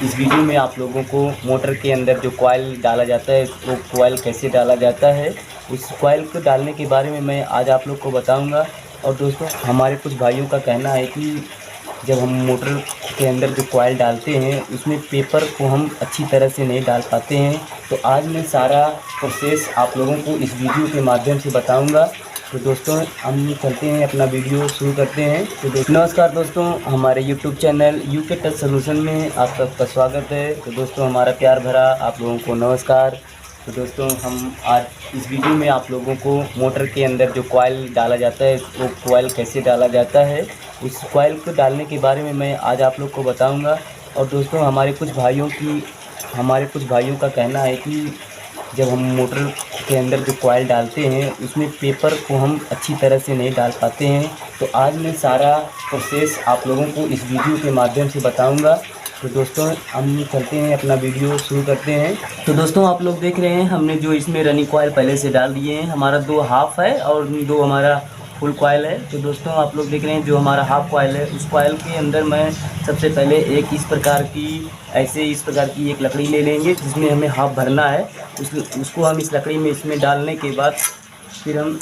इस वीडियो में आप लोगों को मोटर के अंदर जो कॉइल डाला जाता है वो कॉइल कैसे डाला जाता है, उस कॉइल को डालने के बारे में मैं आज आप लोग को बताऊंगा। और दोस्तों, हमारे कुछ भाइयों का कहना है कि जब हम मोटर के अंदर जो कॉइल डालते हैं उसमें पेपर को हम अच्छी तरह से नहीं डाल पाते हैं। तो आज मैं सारा प्रोसेस आप लोगों को इस वीडियो के माध्यम से बताऊंगा। तो दोस्तों, हम चलते हैं, अपना वीडियो शुरू करते हैं। तो नमस्कार दोस्तों, हमारे YouTube channel UK touch solution में आप सबका स्वागत है। तो दोस्तों, हमारा प्यार भरा आप लोगों को नमस्कार। तो दोस्तों, हम आज इस वीडियो में आप लोगों को मोटर के अंदर जो कॉइल डाला जाता है वो कॉइल कैसे डाला जाता है, उस कॉइल को डालने के बारे में मैं आज आप लोग को बताऊंगा। और दोस्तों, हमारे कुछ भाइयों का कहना है कि जब हम मोटर के अंदर जो कॉइल डालते हैं उसमें पेपर को हम अच्छी तरह से नहीं डाल पाते हैं। तो आज मैं सारा प्रोसेस आप लोगों को इस वीडियो के माध्यम से बताऊंगा। तो दोस्तों, हम चलते हैं, अपना वीडियो शुरू करते हैं। तो दोस्तों, आप लोग देख रहे हैं हमने जो इसमें रनिंग कॉइल पहले से डाल दिए हैं। हमारा 2 हाफ है और 2 हमारा फुल कॉइल है। तो दोस्तों, आप लोग देख रहे हैं जो हमारा हाफ कॉइल है उस कॉइल के अंदर मैं सबसे पहले इस प्रकार की एक लकड़ी ले लेंगे जिसमें हमें हाफ भरना है। उसको हम इस लकड़ी में इसमें डालने के बाद फिर हम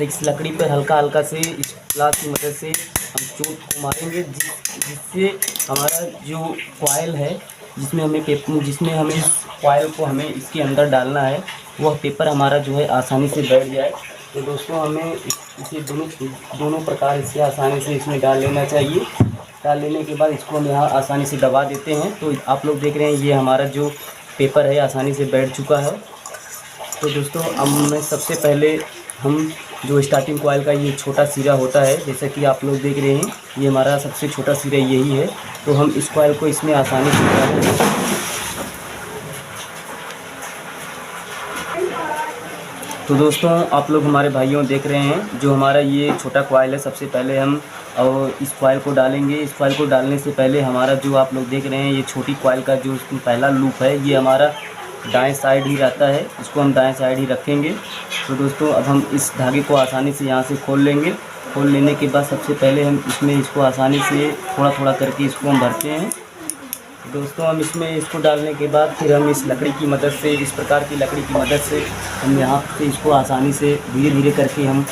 इस लकड़ी पर हल्का से इस प्लास की मदद से हम चोट को मारेंगे, जिससे हमारा जो कॉइल है जिसमें हमें इस कॉइल को हमें इसके अंदर डालना है वह पेपर हमारा जो है आसानी से बैठ जाए। तो दोस्तों, हमें इसे दोनों प्रकार इससे आसानी से इसमें डाल लेना चाहिए। डाल लेने के बाद इसको हम यहाँ आसानी से दबा देते हैं। तो आप लोग देख रहे हैं ये हमारा जो पेपर है आसानी से बैठ चुका है। तो दोस्तों, अब मैं सबसे पहले हम जो स्टार्टिंग कॉइल का ये छोटा सिरा होता है, जैसा कि आप लोग देख रहे हैं ये हमारा सबसे छोटा सिरा यही है। तो हम इस कॉइल को इसमें आसानी से डालेंगे। तो दोस्तों, आप लोग हमारे भाइयों देख रहे हैं जो हमारा ये छोटा कॉइल है, सबसे पहले हम और इस कॉइल को डालेंगे। इस कॉइल को डालने से पहले हमारा जो आप लोग देख रहे हैं ये छोटी कॉइल का जो पहला लूप है ये हमारा दाएं साइड ही रहता है, इसको हम दाएं साइड ही रखेंगे। तो दोस्तों, अब हम इस धागे को आसानी से यहाँ से खोल लेंगे। खोल लेने के बाद सबसे पहले हम इसमें इसको आसानी से थोड़ा करके इसको हम भरते हैं। दोस्तों, हम इसमें इसको डालने के बाद फिर हम इस लकड़ी की मदद से, इस प्रकार की लकड़ी की मदद से हम यहाँ से इसको आसानी से धीरे करके हम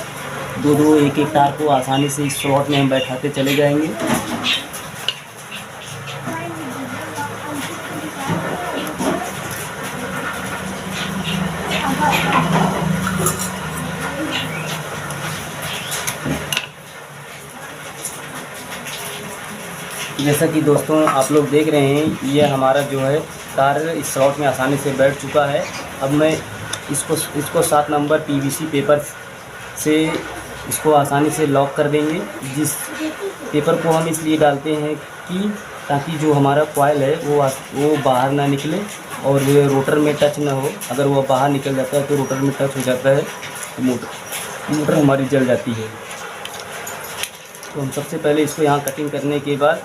दो एक तार को आसानी से इस स्लॉट में हम बैठाते चले जाएंगे। जैसा कि दोस्तों आप लोग देख रहे हैं ये हमारा जो है तार इस स्लॉट में आसानी से बैठ चुका है। अब मैं इसको 7 नंबर पीवीसी पेपर से इसको आसानी से लॉक कर देंगे। जिस पेपर को हम इसलिए डालते हैं कि ताकि जो हमारा कॉइल है वो बाहर ना निकले और रोटर में टच ना हो। अगर वो बाहर निकल जाता है तो रोटर में टच हो जाता है तो मोटर हमारी जल जाती है। तो हम सबसे पहले इसको यहाँ कटिंग करने के बाद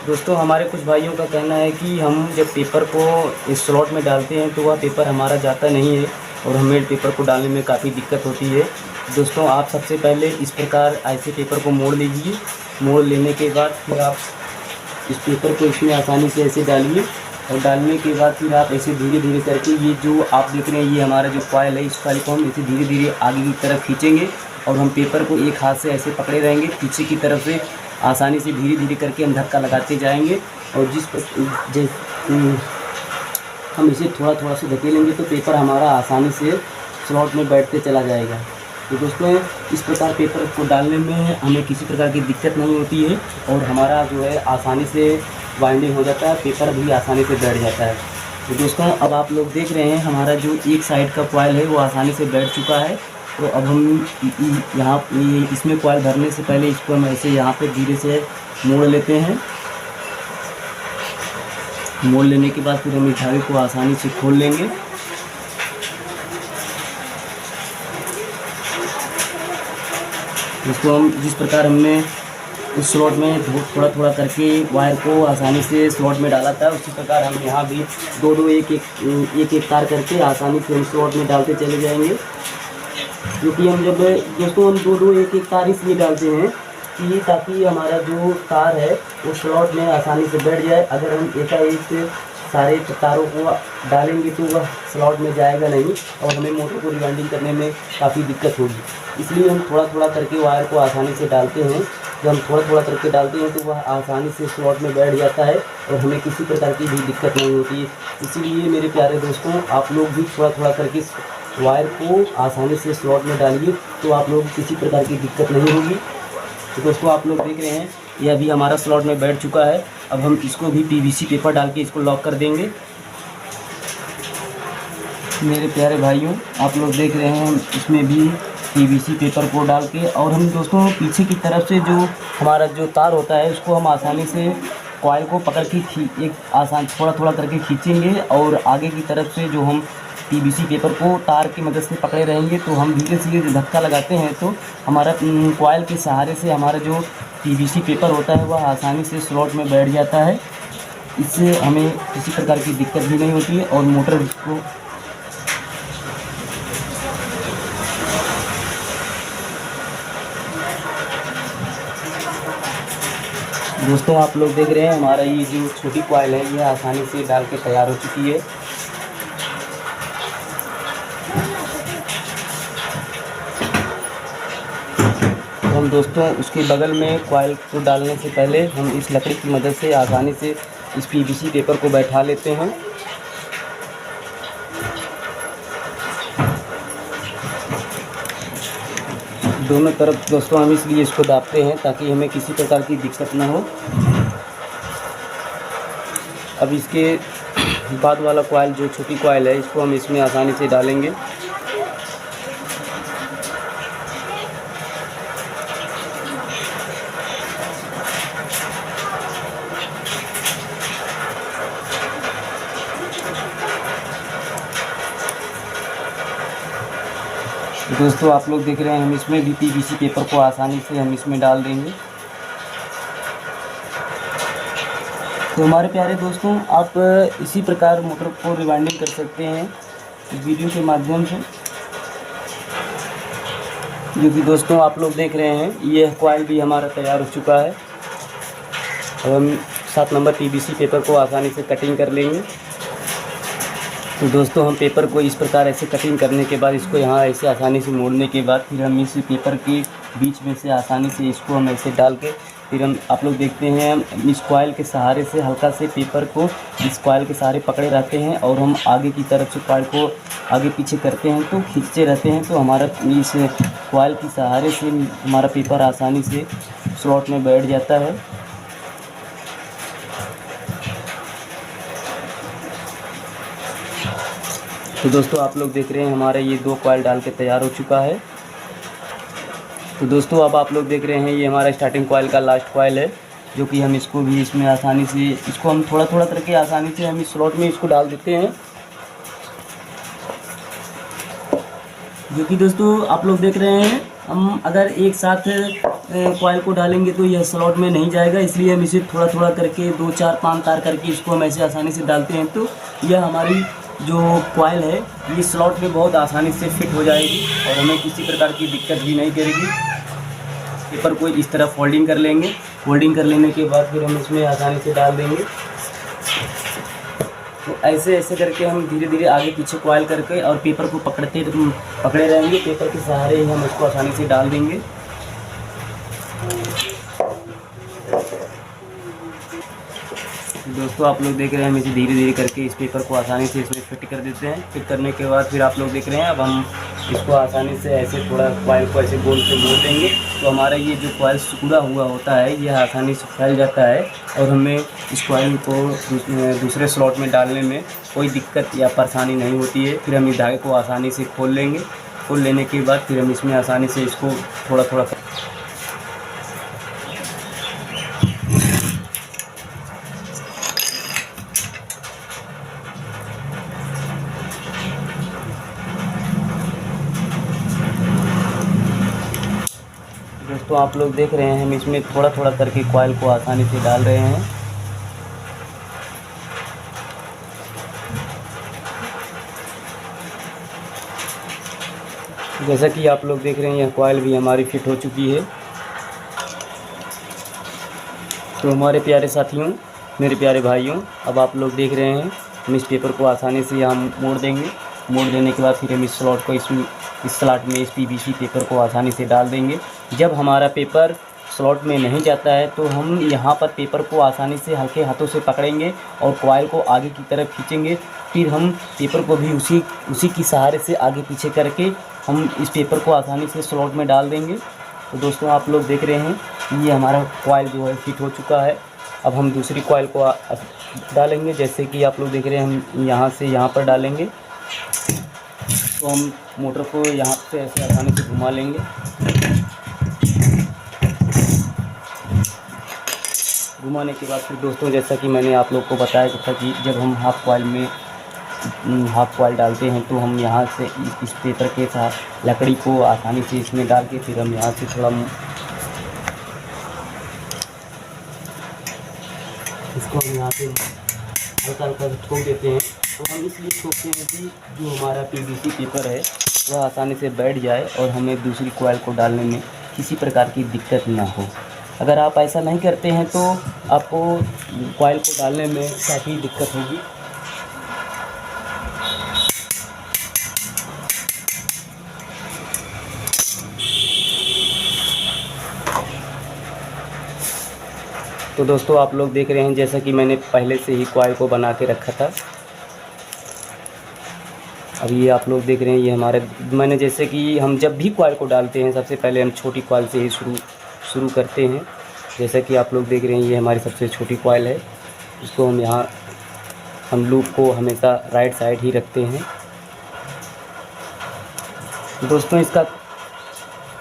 दोस्तों, हमारे कुछ भाइयों का कहना है कि हम जब पेपर को इस स्लॉट में डालते हैं तो वह पेपर हमारा जाता नहीं है और हमें पेपर को डालने में काफ़ी दिक्कत होती है। दोस्तों, आप सबसे पहले इस प्रकार ऐसे पेपर को मोड़ लीजिए। मोड़ लेने के बाद फिर आप इस पेपर को इसमें आसानी से ऐसे डालिए और डालने के बाद फिर आप ऐसे धीरे करके ये जो आप देख रहे हैं ये हमारा जो कॉइल है इस कॉइल को हम ऐसे धीरे आगे की तरफ खींचेंगे और हम पेपर को एक हाथ से ऐसे पकड़े रहेंगे। पीछे की तरफ से आसानी से धीरे करके हम धक्का लगाते जाएंगे और हम इसे थोड़ा से धकेलेंगे तो पेपर हमारा आसानी से स्लॉट में बैठते चला जाएगा। तो दोस्तों, इस प्रकार पेपर को डालने में हमें किसी प्रकार की दिक्कत नहीं होती है और हमारा जो है आसानी से बाइंडिंग हो जाता है, पेपर भी आसानी से बैठ जाता है। तो दोस्तों, अब आप लोग देख रहे हैं हमारा जो एक साइड का कॉइल है वो आसानी से बैठ चुका है। तो अब हम यहाँ इसमें कॉइल भरने से पहले इसको हम ऐसे यहाँ पे धीरे से मोड़ लेते हैं। मोड़ लेने के बाद फिर हम इस धागे को आसानी से खोल लेंगे। इसको हम जिस प्रकार हमने उस स्लॉट में थोड़ा करके वायर को आसानी से स्लॉट में डाला था उसी प्रकार हम यहाँ भी दो एक तार करके आसानी से हम स्लॉट में डालते चले जाएंगे। क्योंकि हम जब दोस्तों हम दो एक तार इसलिए डालते हैं कि ताकि हमारा जो तार है वो स्लॉट में आसानी से बैठ जाए। अगर हम एकाएक सारे तारों को डालेंगे तो वह स्लॉट में जाएगा नहीं और हमें मोटर को रिवाइंडिंग करने में काफ़ी दिक्कत होगी। इसलिए हम थोड़ा थोड़ा करके वायर को आसानी से डालते हैं। जब हम थोड़ा थोड़ा करके डालते हैं तो वह आसानी से स्लॉट में बैठ जाता है और हमें किसी प्रकार की भी दिक्कत नहीं होती है। इसीलिए मेरे प्यारे दोस्तों, आप लोग भी थोड़ा थोड़ा करके वायर को आसानी से स्लॉट में डालिए तो आप लोग किसी प्रकार की दिक्कत नहीं होगी। तो दोस्तों, आप लोग देख रहे हैं ये अभी हमारा स्लॉट में बैठ चुका है। अब हम इसको भी पीवीसी पेपर डाल के इसको लॉक कर देंगे। मेरे प्यारे भाइयों, आप लोग देख रहे हैं हम इसमें भी पीवीसी पेपर को डाल के, और हम दोस्तों पीछे की तरफ से जो हमारा जो तार होता है उसको हम आसानी से कॉइल को पकड़ के थोड़ा थोड़ा करके खींचेंगे और आगे की तरफ से जो हम पीवीसी पेपर को तार की मदद से पकड़े रहेंगे तो हम धीरे धीरे धक्का लगाते हैं तो हमारा कॉइल के सहारे से हमारा जो पीवीसी पेपर होता है वह आसानी से स्लॉट में बैठ जाता है। इससे हमें किसी प्रकार की दिक्कत भी नहीं होती है और मोटर को दोस्तों, आप लोग देख रहे हैं हमारा ये जो छोटी कॉइल है यह आसानी से डाल के तैयार हो चुकी है। तो हम दोस्तों उसके बगल में कॉइल को डालने से पहले हम इस लकड़ी की मदद से आसानी से इस पीवीसी पेपर को बैठा लेते हैं। दोनों तरफ दोस्तों हम इसलिए इसको दाबते हैं ताकि हमें किसी प्रकार की दिक्कत ना हो। अब इसके बाद वाला कॉइल जो छोटी कॉइल है इसको हम इसमें आसानी से डालेंगे। दोस्तों, आप लोग देख रहे हैं हम इसमें भी पीवीसी पेपर को आसानी से हम इसमें डाल देंगे। तो हमारे प्यारे दोस्तों, आप इसी प्रकार मोटर को रिवाइंडिंग कर सकते हैं इस वीडियो के माध्यम से। जो कि दोस्तों आप लोग देख रहे हैं ये कॉइल भी हमारा तैयार हो चुका है। अब हम 7 नंबर पीवीसी पेपर को आसानी से कटिंग कर लेंगे। तो दोस्तों, हम पेपर को इस प्रकार ऐसे कटिंग करने के बाद इसको यहाँ ऐसे आसानी से मोड़ने के बाद फिर हम इस पेपर के बीच में से आसानी से इसको हम ऐसे डाल के फिर हम आप लोग देखते हैं हम इस कॉइल के सहारे से हल्का से पेपर को इस कॉइल के सहारे पकड़े रहते हैं और हम आगे की तरफ से कॉइल को आगे पीछे करते हैं तो खींचते रहते हैं तो हमारा इस कॉइल के सहारे से हमारा पेपर आसानी से स्लॉट में बैठ जाता है। तो दोस्तों, आप लोग देख रहे हैं हमारा ये 2 कॉइल डाल के तैयार हो चुका है। तो दोस्तों, अब आप लोग देख रहे हैं ये हमारा स्टार्टिंग कॉइल का लास्ट कॉइल है जो कि हम इसको भी इसमें आसानी से इसको हम थोड़ा थोड़ा करके आसानी से हम इस स्लॉट में इसको डाल देते हैं। जो कि दोस्तों आप लोग देख रहे हैं हम अगर एक साथ कॉइल को डालेंगे तो यह स्लॉट में नहीं जाएगा, इसलिए हम इसे थोड़ा थोड़ा करके 2 4 5 तार करके इसको हम ऐसे आसानी से डालते हैं तो यह हमारी जो कॉइल है ये स्लॉट में बहुत आसानी से फिट हो जाएगी और हमें किसी प्रकार की दिक्कत भी नहीं करेगी। पेपर को इस तरह फोल्डिंग कर लेंगे। फोल्डिंग कर लेने के बाद फिर हम इसमें आसानी से डाल देंगे। तो ऐसे ऐसे करके हम धीरे धीरे आगे पीछे कॉइल करके और पेपर को पकड़े रहेंगे। पेपर के सहारे ही हम इसको आसानी से डाल देंगे। दोस्तों, आप लोग देख रहे हैं हम इसे धीरे धीरे करके इस पेपर को आसानी से इसमें फिट कर देते हैं। फिट करने के बाद फिर आप लोग देख रहे हैं अब हम इसको आसानी से ऐसे थोड़ा कॉइल को ऐसे गोल से मोड़ देंगे तो हमारा ये जो कॉइल सिकुड़ा हुआ होता है यह आसानी से फैल जाता है और हमें इस कॉइल को दूसरे स्लॉट में डालने में कोई दिक्कत या परेशानी नहीं होती है। फिर हम इस धागे को आसानी से खोल लेंगे। खोल लेने के बाद फिर हम इसमें आसानी से इसको थोड़ा थोड़ा दोस्तों आप लोग देख रहे हैं हम इसमें थोड़ा थोड़ा करके कॉइल को आसानी से डाल रहे हैं। जैसा कि आप लोग देख रहे हैं यह कॉइल भी हमारी फिट हो चुकी है। तो हमारे प्यारे साथियों, मेरे प्यारे भाइयों, अब आप लोग देख रहे हैं हम इस पेपर को आसानी से यहाँ मोड़ देंगे। मोड़ देने के बाद फिर हम इस स्लॉट को इस स्लॉट में इस पीवीसी पेपर को आसानी से डाल देंगे। जब हमारा पेपर स्लॉट में नहीं जाता है तो हम यहाँ पर पेपर को आसानी से हल्के हाथों से पकड़ेंगे और कॉइल को आगे की तरफ खींचेंगे। फिर हम पेपर को भी उसी की सहारे से आगे पीछे करके हम इस पेपर को आसानी से स्लॉट में डाल देंगे। तो दोस्तों आप लोग देख रहे हैं ये हमारा कॉइल जो है फिट हो चुका है। अब हम दूसरी कॉइल को डालेंगे, जैसे कि आप लोग देख रहे हैं हम यहाँ से यहाँ पर डालेंगे। तो हम मोटर को यहाँ से ऐसे आसानी से घुमा लेंगे। घुमाने के बाद फिर दोस्तों जैसा कि मैंने आप लोग को बताया था कि जब हम हाफ कॉइल डालते हैं तो हम यहाँ से इस पेपर के साथ लकड़ी को आसानी से इसमें डाल के फिर हम यहाँ से थोड़ा इसको हम यहाँ से हल्का हल्का ठोक देते हैं। तो हम इसलिए ठोकते हैं कि जो हमारा पीवीसी पेपर है वह आसानी से बैठ जाए और हमें दूसरी कॉइल को डालने में किसी प्रकार की दिक्कत ना हो। अगर आप ऐसा नहीं करते हैं तो आपको कॉइल को डालने में काफ़ी दिक्कत होगी। तो दोस्तों आप लोग देख रहे हैं जैसा कि मैंने पहले से ही कॉइल को बना के रखा था। अब ये आप लोग देख रहे हैं ये मैंने जैसे कि हम जब भी कॉइल को डालते हैं सबसे पहले हम छोटी कॉइल से ही शुरू करते हैं। जैसा कि आप लोग देख रहे हैं ये हमारी सबसे छोटी कॉइल है। इसको हम लूप को हमेशा राइट साइड ही रखते हैं। दोस्तों इसका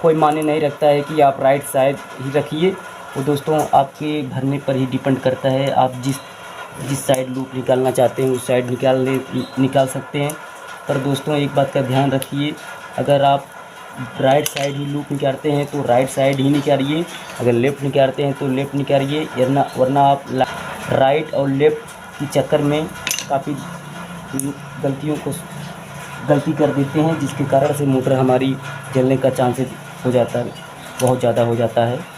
कोई मायने नहीं रखता है कि आप राइट साइड ही रखिए, वो दोस्तों आपके भरने पर ही डिपेंड करता है। आप जिस साइड लूप निकालना चाहते हैं उस साइड निकाल सकते हैं। पर दोस्तों एक बात का ध्यान रखिए, अगर आप राइट साइड ही लूप निकालते हैं तो राइट साइड ही निकालिए, अगर लेफ़्ट निकालते हैं तो लेफ़्ट निकालिए, वरना आप राइट और लेफ़्ट की चक्कर में काफ़ी गलती कर देते हैं, जिसके कारण से मोटर हमारी जलने का चांसेस बहुत ज़्यादा हो जाता है।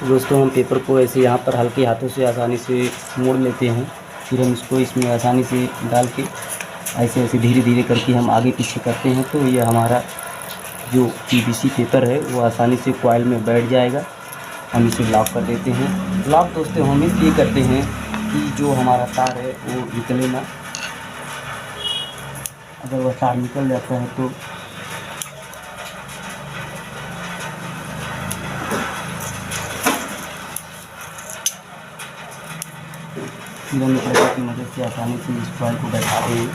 दोस्तों हम पेपर को ऐसे यहाँ पर हल्के हाथों से आसानी से मोड़ लेते हैं। फिर हम इसमें आसानी से डाल के ऐसे धीरे धीरे करके हम आगे पीछे करते हैं तो ये हमारा जो पीवीसी पेपर है वो आसानी से कॉइल में बैठ जाएगा। हम इसे लॉक कर देते हैं। लॉक दोस्तों हम इसलिए करते हैं कि जो हमारा तार है वो निकले ना। अगर वह तार निकल जाता है तो फिर की मदद से आसानी से इस कॉइल को बैठाते हैं।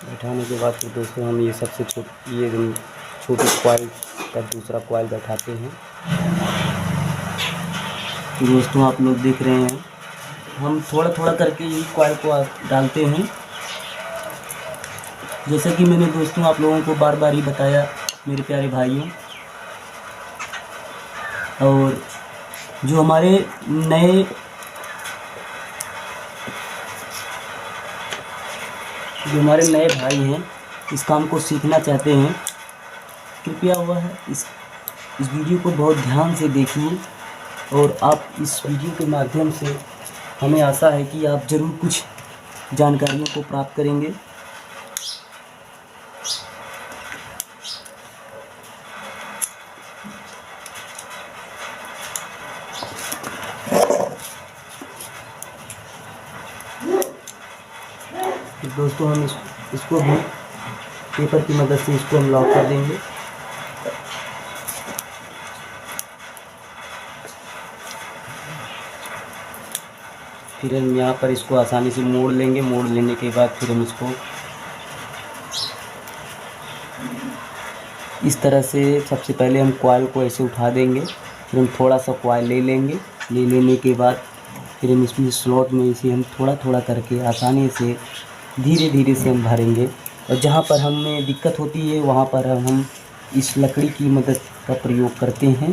बैठाने के बाद फिर दोस्तों हम ये सबसे छोटी कॉइल पर दूसरा कॉइल बैठाते हैं। तो दोस्तों आप लोग देख रहे हैं हम थोड़ा थोड़ा करके ये कॉइल को डालते हैं। जैसा कि मैंने दोस्तों आप लोगों को बार बार ही बताया मेरे प्यारे भाइयों, और जो हमारे नए भाई हैं इस काम को सीखना चाहते हैं, कृपया वह इस वीडियो को बहुत ध्यान से देखिए। और आप इस वीडियो के माध्यम से हमें आशा है कि आप ज़रूर कुछ जानकारियों को प्राप्त करेंगे। दोस्तों हम इसको भी पेपर की मदद से इसको हम लॉक कर देंगे। फिर हम यहाँ पर इसको आसानी से मोड़ लेंगे। मोड़ लेने के बाद फिर हम इसको इस तरह से सबसे पहले हम कॉइल को ऐसे उठा देंगे। फिर हम थोड़ा सा कॉइल ले लेंगे। ले लेने के बाद फिर हम इसमें स्लॉट में इसे हम थोड़ा थोड़ा करके आसानी से धीरे धीरे से हम भरेंगे। और जहाँ पर हमें दिक्कत होती है वहाँ पर हम इस लकड़ी की मदद का प्रयोग करते हैं।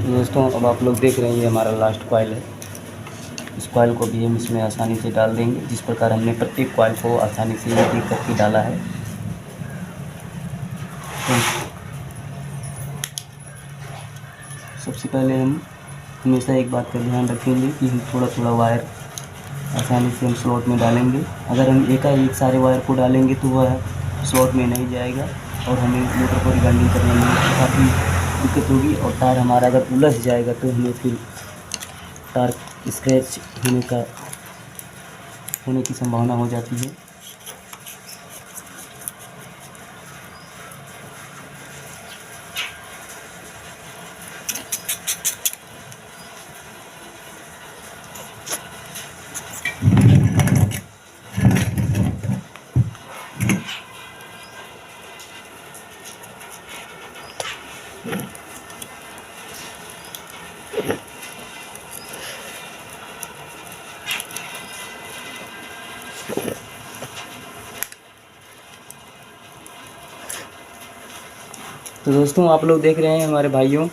दोस्तों अब आप लोग देख रहे हैं ये हमारा लास्ट कॉइल है। इस कॉइल को भी हम इसमें आसानी से डाल देंगे, जिस प्रकार हमने प्रत्येक कॉइल को आसानी से एक एक करके डाला है। तो सबसे पहले हम हमेशा एक बात का ध्यान रखेंगे कि हम थोड़ा थोड़ा वायर आसानी से हम स्लॉट में डालेंगे। अगर हम एकाएक सारे वायर को डालेंगे तो वह स्लॉट में नहीं जाएगा और हमें मोटर को रिबाइंडिंग करने में काफ़ी दिक्कत होगी, और तार हमारा अगर उलझ जाएगा तो हमें फिर तार स्क्रैच होने की संभावना हो जाती है। तो दोस्तों आप लोग देख रहे हैं हमारे भाइयों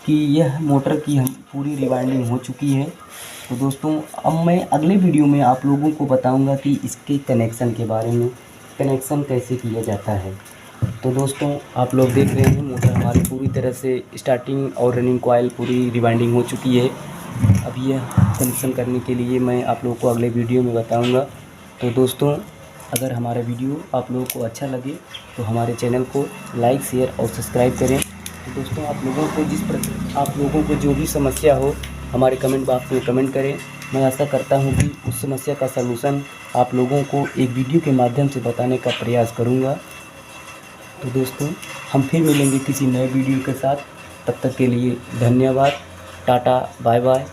कि यह मोटर की हम पूरी रिवाइंडिंग हो चुकी है। तो दोस्तों अब मैं अगले वीडियो में आप लोगों को बताऊंगा कि इसके कनेक्शन के बारे में, कनेक्शन कैसे किया जाता है। तो दोस्तों आप लोग देख रहे हैं मोटर हमारी पूरी तरह से स्टार्टिंग और रनिंग कॉइल पूरी रिवाइंडिंग हो चुकी है। अब यह कनेक्शन करने के लिए मैं आप लोगों को अगले वीडियो में बताऊँगा। तो दोस्तों अगर हमारा वीडियो आप लोगों को अच्छा लगे तो हमारे चैनल को लाइक, शेयर और सब्सक्राइब करें। तो दोस्तों आप लोगों को जो भी समस्या हो हमारे कमेंट बॉक्स में कमेंट करें। मैं आशा करता हूं कि उस समस्या का सलूशन आप लोगों को एक वीडियो के माध्यम से बताने का प्रयास करूंगा। तो दोस्तों हम फिर मिलेंगे किसी नए वीडियो के साथ। तब तक के लिए धन्यवाद। Tata, bye bye.